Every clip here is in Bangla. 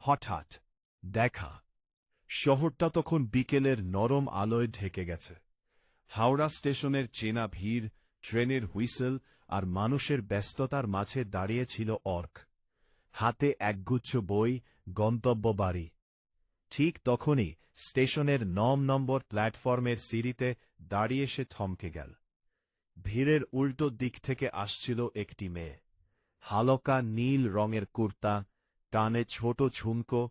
হঠাৎ দেখা শহরটা তখন বিকেলের নরম আলোয় ঢেকে গেছে। হাওড়া স্টেশনের চেনা ভিড়, ট্রেনের হুইসেল আর মানুষের ব্যস্ততার মাঝে দাঁড়িয়েছিল অর্ক, হাতে একগুচ্ছ বই, গন্তব্য বাড়ি। ঠিক তখনই স্টেশনের ৯ নম্বর প্ল্যাটফর্মের সিঁড়িতে দাঁড়িয়ে সে থমকে গেল। ভিড়ের উল্টো দিক থেকে আসছিল একটি মেয়ে, হালকা নীল রঙের কুর্তা, কানে ছোট ঝুমকো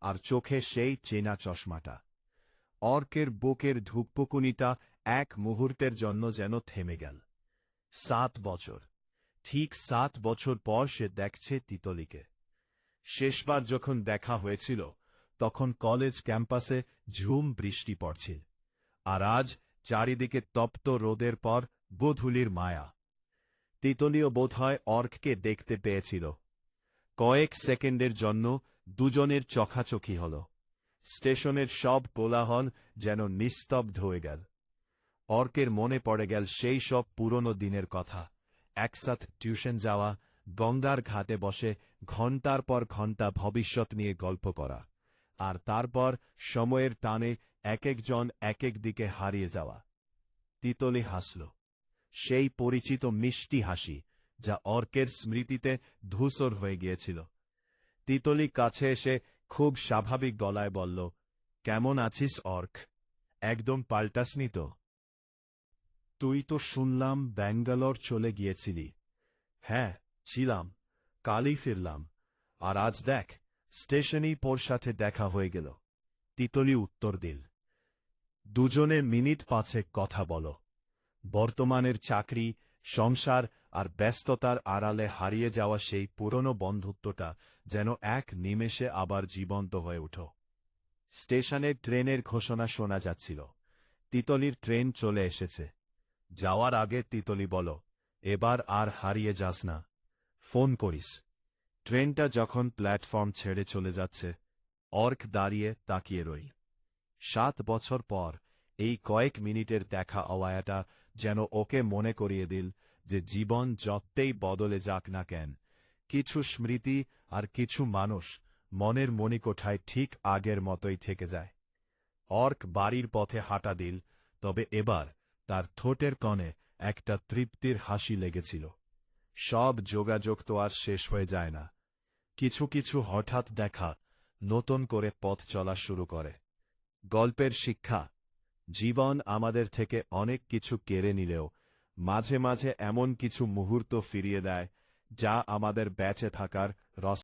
আর চোখে সেই চেনা চশমাটা। অর্কের বুকের ধুকপুকুনিটা এক মুহূর্তের জন্য যেন থেমে গেল। ৭ বছর, ঠিক ৭ বছর পর সে দেখছে তিতলিকে। শেষবার যখন দেখা হয়েছিল তখন কলেজ ক্যাম্পাসে ঝুম বৃষ্টি পড়ছিল, আর আজ চারিদিকে তপ্ত রোদের পর গোধূলির মায়া। তিতলিও বোধহয় অর্ককে দেখতে পেয়েছিল। কয়েক সেকেন্ডের জন্য দুজনের চোখাচোখি হল। স্টেশনের সব কোলাহল যেন নিস্তব্ধ হয়ে গেল। অর্কের মনে পড়ে গেল সেই সব পুরনো দিনের কথা, একসাথে টিউশন যাওয়া, গঙ্গার ঘাটে বসে ঘণ্টার পর ঘণ্টা ভবিষ্যৎ নিয়ে গল্প করা, আর তারপর সময়ের টানে এক একজন এক এক দিকে হারিয়ে যাওয়া। তিতলি হাসল, সেই পরিচিত মিষ্টি হাসি যা অর্কের স্মৃতিতে ধূসর হয়ে গিয়েছিল। তিতলি কাছে এসে খুব স্বাভাবিক গলায় বলল, কেমন আছিস অর্ক? একদম পাল্টাসনি তো? তুই তো শুনলাম ব্যাঙ্গালোর চলে গিয়েছিলি। হ্যাঁ, ছিলাম, কালই ফিরলাম, আর আজ দেখ স্টেশনেই তোর সাথে দেখা হয়ে গেল। তিতলি উত্তর দিল, দুজনে মিনিট ৫ কথা বলো। বর্তমানের চাকরি, সংসার আর ব্যস্ততার আড়ালে হারিয়ে যাওয়া সেই পুরনো বন্ধুত্বটা যেন এক নিমেষে আবার জীবন্ত হয়ে উঠল। স্টেশনে ট্রেনের ঘোষণা শোনা যাচ্ছিল। তিতলির ট্রেন চলে এসেছে। যাওয়ার আগে তিতলি বল, এবার আর হারিয়ে যাস না, ফোন করিস। ট্রেনটা যখন প্ল্যাটফর্ম ছেড়ে চলে যাচ্ছে, অর্ক দাঁড়িয়ে তাকিয়ে রইল। ৭ বছর পর এই কয়েক মিনিটের দেখা অওয়ায়াটা যেন ওকে মনে করিয়ে দিল যে জীবন যতই বদলে যাক না কেন, কিছু স্মৃতি আর কিছু মানুষ মনের মণিকোঠায় ঠিক আগের মতোই থেকে যায়। অর্ক বাড়ির পথে হাঁটা দিল, তবে এবার তার ঠোঁটের কণে একটা তৃপ্তির হাসি লেগেছিল। সব যোগাযোগ তো আর শেষ হয়ে যায় না। কিছু কিছু হঠাৎ দেখা নতুন করে পথ চলা শুরু করে। গল্পের শিক্ষা, জীবন আমাদের থেকে অনেক কিছু কেড়ে নিলেও মাঝে মাঝে এমন কিছু মুহূর্ত ফিরিয়ে দেয় যা আমাদের বেঁচে থাকার রস